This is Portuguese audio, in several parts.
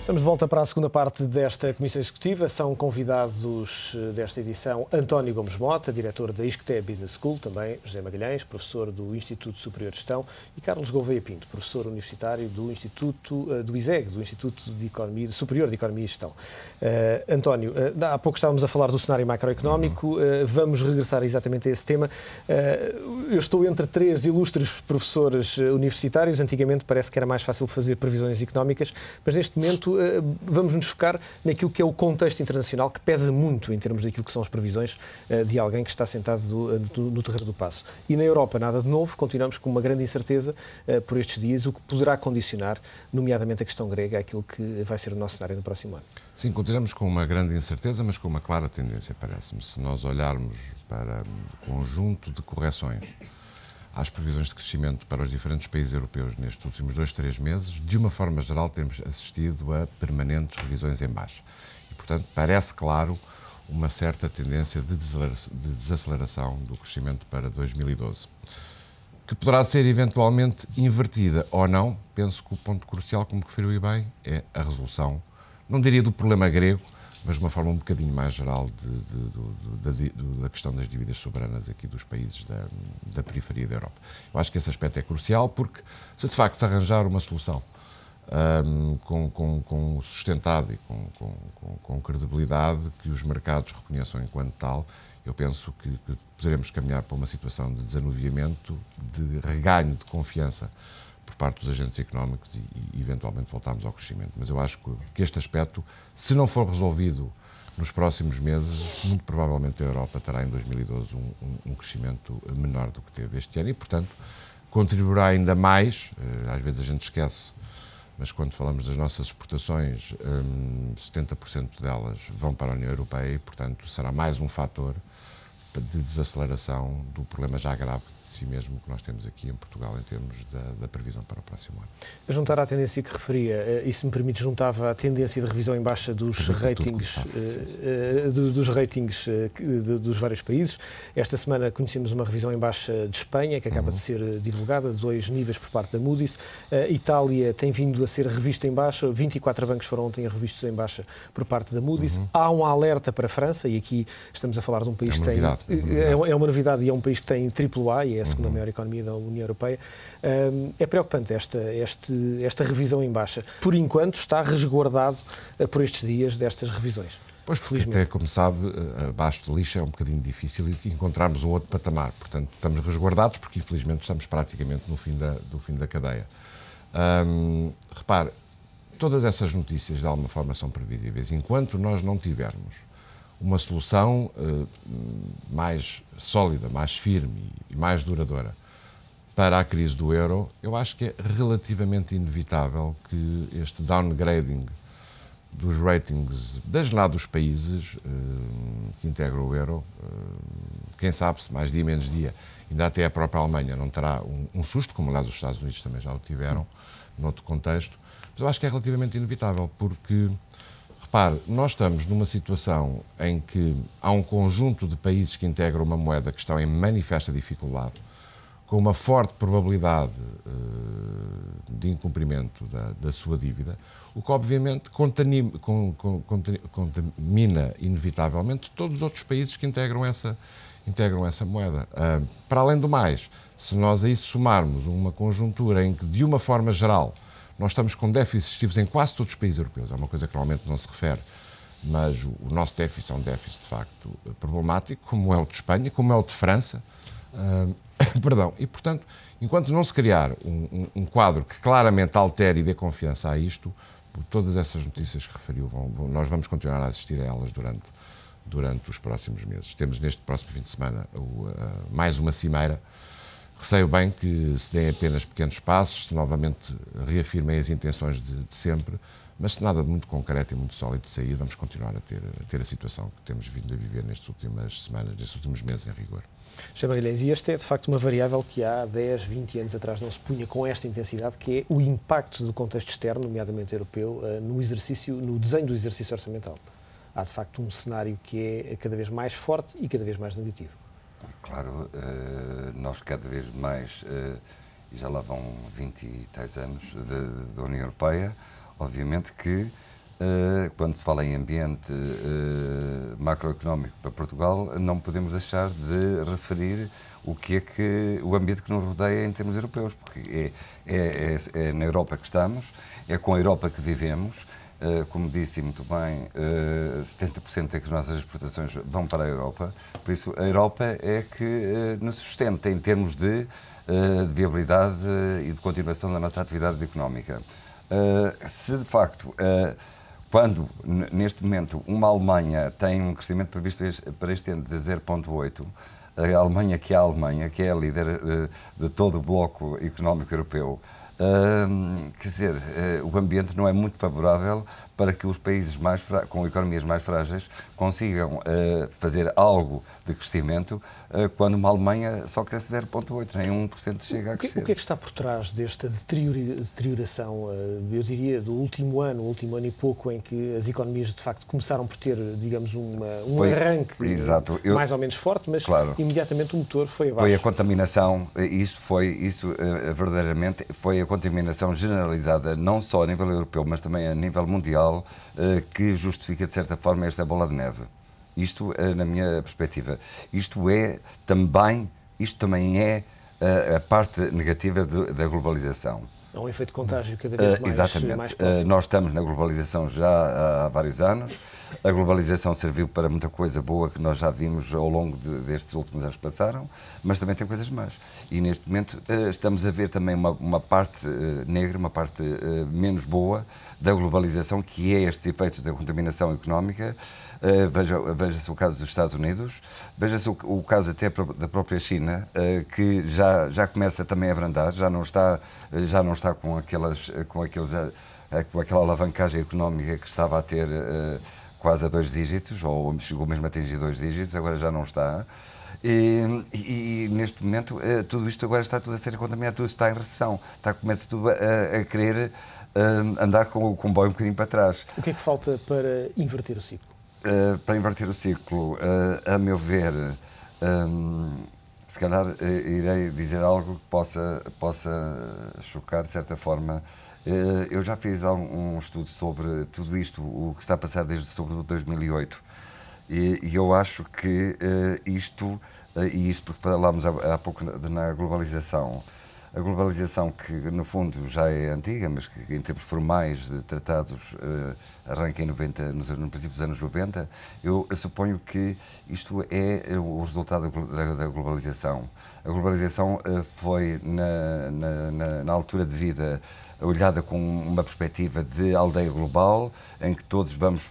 Estamos de volta para a segunda parte desta Comissão Executiva. São convidados desta edição António Gomes Mota, diretor da ISCTE Business School, também José Magalhães, professor do Instituto Superior de Gestão, e Carlos Gouveia Pinto, professor universitário do Instituto do ISEG, do Instituto Superior de Economia e Gestão. António, há pouco estávamos a falar do cenário macroeconómico, vamos regressar exatamente a esse tema. Eu estou entre três ilustres professores universitários. Antigamente parece que era mais fácil fazer previsões económicas, mas neste momento vamos nos focar naquilo que é o contexto internacional, que pesa muito em termos daquilo que são as previsões de alguém que está sentado no Terreiro do Paço. E na Europa, nada de novo, continuamos com uma grande incerteza por estes dias, o que poderá condicionar, nomeadamente a questão grega, aquilo que vai ser o nosso cenário no próximo ano. Sim, continuamos com uma grande incerteza, mas com uma clara tendência, parece-me. Se nós olharmos para o conjunto de correções às previsões de crescimento para os diferentes países europeus nestes últimos 2-3 meses, de uma forma geral temos assistido a permanentes revisões em baixa. E, portanto, parece claro uma certa tendência de desaceleração do crescimento para 2012, que poderá ser eventualmente invertida ou não. Penso que o ponto crucial, como referiu bem, é a resolução, não diria do problema grego, mas de uma forma um bocadinho mais geral da questão das dívidas soberanas aqui dos países da periferia da Europa. Eu acho que esse aspecto é crucial, porque se de facto se arranjar uma solução com sustentado e com credibilidade, que os mercados reconheçam enquanto tal, eu penso que poderemos caminhar para uma situação de desanuviamento, de reganho de confiança por parte dos agentes económicos e eventualmente voltarmos ao crescimento. Mas eu acho que este aspecto, se não for resolvido nos próximos meses, muito provavelmente a Europa terá em 2012 um crescimento menor do que teve este ano e, portanto, contribuirá ainda mais. Às vezes a gente esquece, mas quando falamos das nossas exportações, 70% delas vão para a União Europeia e, portanto, será mais um fator de desaceleração do problema já grave de si mesmo que nós temos aqui em Portugal em termos da previsão para o próximo ano. A juntar à tendência que referia, e se me permite, juntava a tendência de revisão em baixa dos ratings, dos vários países. Esta semana conhecemos uma revisão em baixa de Espanha, que acaba de ser divulgada, 2 níveis por parte da Moody's. Itália tem vindo a ser revista em baixa, 24 bancos foram ontem revistos em baixa por parte da Moody's. Há um alerta para a França, e aqui estamos a falar de um país que tem... É uma novidade e é um país que tem AAA, e é a segunda maior economia da União Europeia. É preocupante esta revisão em baixa. Por enquanto está resguardado por estes dias destas revisões. Pois, felizmente. Até como sabe, abaixo de lixa é um bocadinho difícil encontrarmos um outro patamar. Portanto, estamos resguardados porque infelizmente estamos praticamente no fim da cadeia. Repare, todas essas notícias de alguma forma são previsíveis. Enquanto nós não tivermos uma solução mais sólida, mais firme e mais duradoura para a crise do euro, eu acho que é relativamente inevitável que este downgrading dos ratings das lá dos países que integram o euro, quem sabe se mais dia menos dia, ainda até a própria Alemanha não terá um susto, como aliás os Estados Unidos também já o tiveram, noutro contexto, mas eu acho que é relativamente inevitável, porque repare, nós estamos numa situação em que há um conjunto de países que integram uma moeda que estão em manifesta dificuldade, com uma forte probabilidade de incumprimento da sua dívida, o que obviamente contamina inevitavelmente todos os outros países que integram essa moeda. Para além do mais, se nós a isso somarmos uma conjuntura em que, de uma forma geral, nós estamos com déficits excessivos em quase todos os países europeus, é uma coisa que normalmente não se refere, mas o nosso déficit é um déficit de facto problemático, como é o de Espanha, como é o de França, perdão, e portanto, enquanto não se criar um quadro que claramente altere e dê confiança a isto, todas essas notícias que referiu, nós vamos continuar a assistir a elas durante os próximos meses. Temos neste próximo fim de semana mais uma cimeira. Receio bem que se deem apenas pequenos passos, se novamente reafirmem as intenções de sempre, mas se nada de muito concreto e muito sólido de sair, vamos continuar a ter a situação que temos vindo a viver nestas últimas semanas, nestes últimos meses, em rigor. José Magalhães, e esta é de facto uma variável que há 10, 20 anos atrás não se punha com esta intensidade, que é o impacto do contexto externo, nomeadamente europeu, no desenho do exercício orçamental. Há de facto um cenário que é cada vez mais forte e cada vez mais negativo. Claro, nós cada vez mais, e já lá vão 20 e tais anos da União Europeia, obviamente que quando se fala em ambiente macroeconómico para Portugal, não podemos deixar de referir o ambiente que nos rodeia em termos europeus, porque é na Europa que estamos, é com a Europa que vivemos. Como disse muito bem, 70% das nossas exportações vão para a Europa, por isso a Europa é que nos sustenta em termos de viabilidade e de continuação da nossa atividade económica. Se de facto, quando neste momento uma Alemanha tem um crescimento previsto para este ano de 0,8%, a Alemanha, que é a líder de todo o bloco económico europeu, quer dizer, o ambiente não é muito favorável para que os países com economias mais frágeis consigam fazer algo de crescimento quando uma Alemanha só cresce 0,8%, nem 1% chega a crescer. O que é que está por trás desta deterioração, eu diria, do último ano e pouco, em que as economias de facto começaram por ter, digamos, um arranque mais ou menos forte, mas claro, imediatamente o motor foi abaixo? Foi a contaminação, verdadeiramente foi a contaminação generalizada, não só a nível europeu, mas também a nível mundial, que justifica, de certa forma, esta bola de neve. Isto, na minha perspectiva, isto também é a parte negativa da globalização. É um efeito de contágio cada vez mais, exatamente. Mais próximo. Nós estamos na globalização já há vários anos. A globalização serviu para muita coisa boa que nós já vimos ao longo destes últimos anos que passaram, mas também tem coisas más. E neste momento estamos a ver também uma parte negra, uma parte menos boa da globalização, que é estes efeitos da contaminação económica. Veja-se o caso dos Estados Unidos, veja-se o caso até da própria China, que já começa também a abrandar, já não está com aquela alavancagem económica que estava a ter quase a 2 dígitos, ou chegou mesmo a atingir 2 dígitos, agora já não está. E neste momento tudo isto agora está tudo a ser contaminado, tudo está em recessão, começa tudo a querer andar com o comboio um bocadinho para trás. O que é que falta para inverter o ciclo? Para inverter o ciclo, a meu ver, se calhar irei dizer algo que possa chocar de certa forma. Eu já fiz um estudo sobre tudo isto, o que está a passar desde sobre 2008, e eu acho que isto porque falámos há pouco na globalização, a globalização que no fundo já é antiga, mas que em termos formais de tratados arranca no princípio dos anos 90, eu suponho que isto é o resultado da globalização. A globalização foi, na altura de vida, olhada com uma perspectiva de aldeia global, em que todos vamos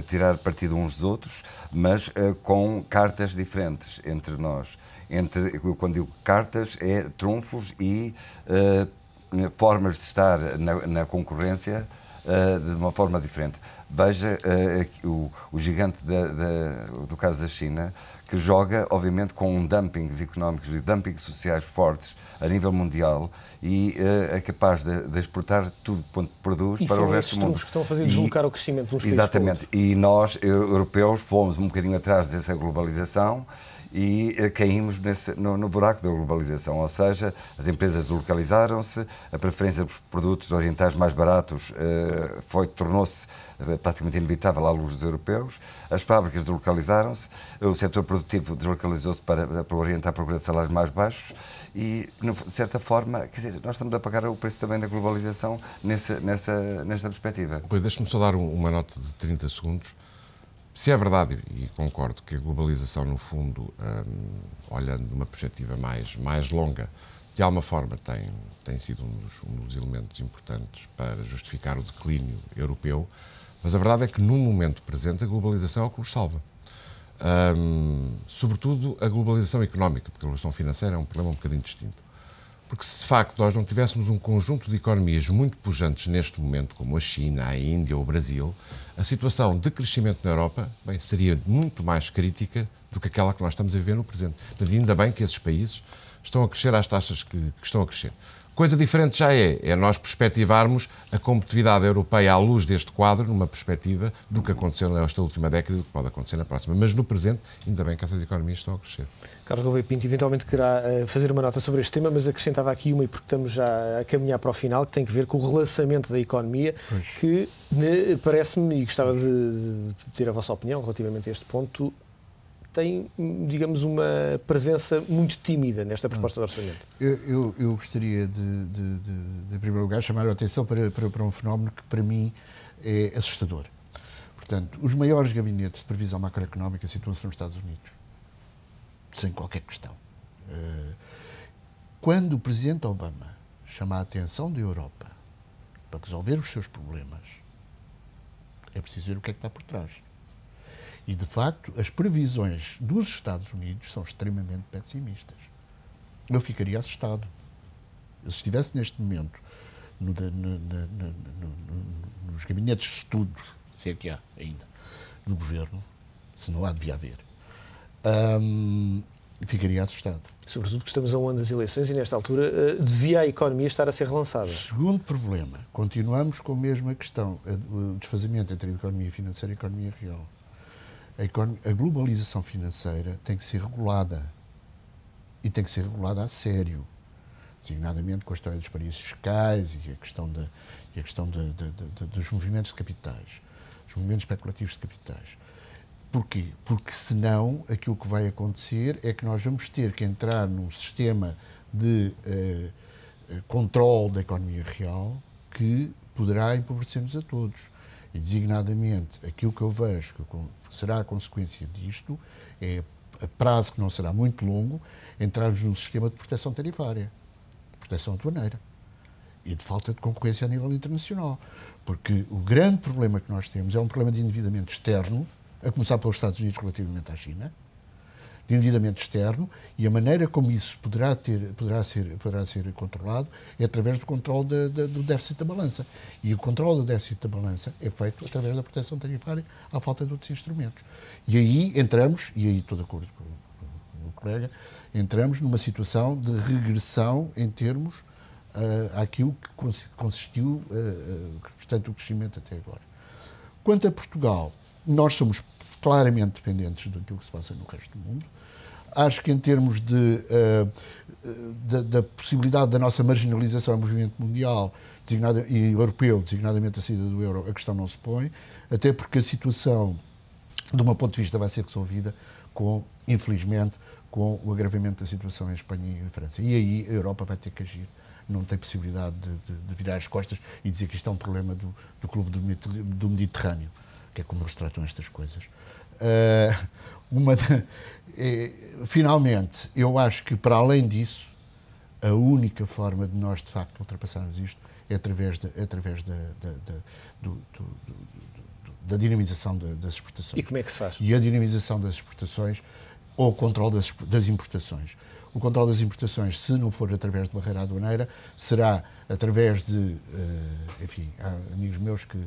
tirar partido uns dos outros, mas com cartas diferentes entre nós. Quando digo cartas, é trunfos e formas de estar na concorrência de uma forma diferente. Veja o gigante do caso da China, que joga, obviamente, com dumpings económicos e dumpings sociais fortes a nível mundial e é capaz de exportar tudo quanto produz para o resto do mundo. Que estão a fazer deslocar o crescimento dos países. Exatamente. E nós, europeus, fomos um bocadinho atrás dessa globalização e caímos no buraco da globalização, ou seja, as empresas deslocalizaram-se, a preferência dos produtos orientais mais baratos tornou-se praticamente inevitável à luz dos europeus, as fábricas deslocalizaram-se, o setor produtivo deslocalizou-se para orientar a procura de salários mais baixos e, de certa forma, quer dizer, nós estamos a pagar o preço também da globalização nesta perspectiva. Pois, deixe-me só dar uma nota de 30 segundos. Se é verdade, e concordo, que a globalização, no fundo, olhando de uma perspectiva mais longa, de alguma forma tem sido um dos elementos importantes para justificar o declínio europeu, mas a verdade é que, no momento presente, a globalização é o que nos salva. Sobretudo a globalização económica, porque a globalização financeira é um problema um bocadinho distinto. Porque se de facto nós não tivéssemos um conjunto de economias muito pujantes neste momento, como a China, a Índia ou o Brasil, a situação de crescimento na Europa seria muito mais crítica do que aquela que nós estamos a viver no presente. Portanto, ainda bem que esses países estão a crescer às taxas que estão a crescer. Coisa diferente já é nós perspectivarmos a competitividade europeia à luz deste quadro, numa perspectiva do que aconteceu nesta última década e do que pode acontecer na próxima. Mas no presente, ainda bem que essas economias estão a crescer. Carlos Gouveia Pinto eventualmente querá fazer uma nota sobre este tema, mas acrescentava aqui uma, e porque estamos já a caminhar para o final, que tem que ver com o relançamento da economia, que parece-me, e gostava de ter a vossa opinião relativamente a este ponto, tem, digamos, uma presença muito tímida nesta proposta de orçamento. Eu gostaria de, em primeiro lugar, chamar a atenção para um fenómeno que, para mim, é assustador. Portanto, os maiores gabinetes de previsão macroeconómica situam-se nos Estados Unidos, sem qualquer questão. Quando o Presidente Obama chama a atenção da Europa para resolver os seus problemas, é preciso ver o que é que está por trás. E, de facto, as previsões dos Estados Unidos são extremamente pessimistas. Eu ficaria assustado. Eu, se estivesse neste momento nos gabinetes de estudo, se é que há ainda, do Governo, se não há, devia haver, ficaria assustado. Sobretudo porque estamos a um ano das eleições e, nesta altura, devia a economia estar a ser relançada. Segundo problema, continuamos com a mesma questão, o desfazimento entre a economia financeira e a economia real. A globalização financeira tem que ser regulada, e tem que ser regulada a sério, designadamente com a história dos paraísos fiscais e a questão, dos movimentos de capitais, os movimentos especulativos de capitais. Porquê? Porque senão aquilo que vai acontecer é que nós vamos ter que entrar num sistema de controle da economia real que poderá empobrecer-nos a todos. E, designadamente, aquilo que eu vejo que será a consequência disto é, a prazo que não será muito longo, entrarmos num sistema de proteção tarifária, proteção aduaneira e de falta de concorrência a nível internacional. Porque o grande problema que nós temos é um problema de endividamento externo, a começar pelos Estados Unidos relativamente à China, de endividamento externo, e a maneira como isso poderá ser controlado é através do controle do déficit da balança. E o controle do déficit da balança é feito através da proteção tarifária à falta de outros instrumentos. E aí entramos, e aí estou de acordo com o meu colega, entramos numa situação de regressão em termos àquilo que consistiu, portanto, o crescimento até agora. Quanto a Portugal, nós somos claramente dependentes daquilo que se passa no resto do mundo. Acho que, em termos da possibilidade da nossa marginalização ao movimento mundial e europeu, designadamente a saída do euro, a questão não se põe, até porque a situação, de um ponto de vista, vai ser resolvida infelizmente, com o agravamento da situação em Espanha e em França. E aí a Europa vai ter que agir. Não tem possibilidade de virar as costas e dizer que isto é um problema do Clube do Mediterrâneo, que é como eles tratam estas coisas. Finalmente, eu acho que, para além disso, a única forma de nós, de facto, ultrapassarmos isto é através da dinamização das exportações. E como é que se faz? E a dinamização das exportações ou o controle das importações. O controle das importações, se não for através de barreira aduaneira, será através de... enfim, há amigos meus que...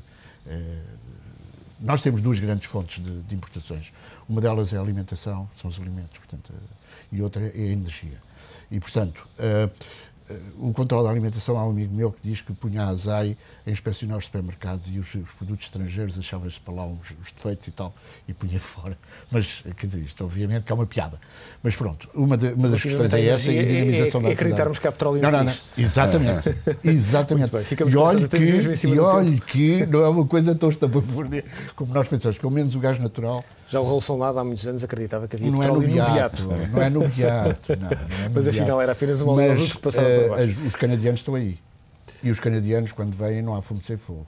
nós temos duas grandes fontes de importações. Uma delas é a alimentação, são os alimentos, portanto, e outra é a energia. E, portanto, o controle da alimentação, há um amigo meu que diz que punha a ASAI a inspecionar os supermercados e os produtos estrangeiros, achava-lhes para lá os defeitos e tal, e punha fora. Mas, quer dizer, isto obviamente que é uma piada. Mas pronto, uma das questões é essa, e a dinamização da atividade. Acreditarmos que há petróleo no país. Exatamente. Exatamente. Bem, e olhe que não é uma coisa tão estapafúrdia como nós pensamos. Pelo menos o gás natural... Já o Rolson Lado, há muitos anos, acreditava que havia não petróleo no Beato. Não é no Beato. Mas afinal era apenas uma oleoduto que passava por baixo. Os canadianos estão aí. E os canadianos, quando vêm, não há fumo sem fogo.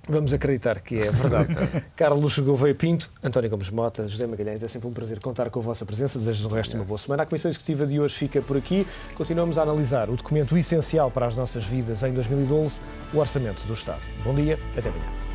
Vamos acreditar que é verdade. Carlos Gouveia Pinto, António Gomes Mota, José Magalhães, é sempre um prazer contar com a vossa presença. Desejo o resto de uma boa semana. A Comissão Executiva de hoje fica por aqui. Continuamos a analisar o documento essencial para as nossas vidas em 2012, o Orçamento do Estado. Bom dia, até amanhã.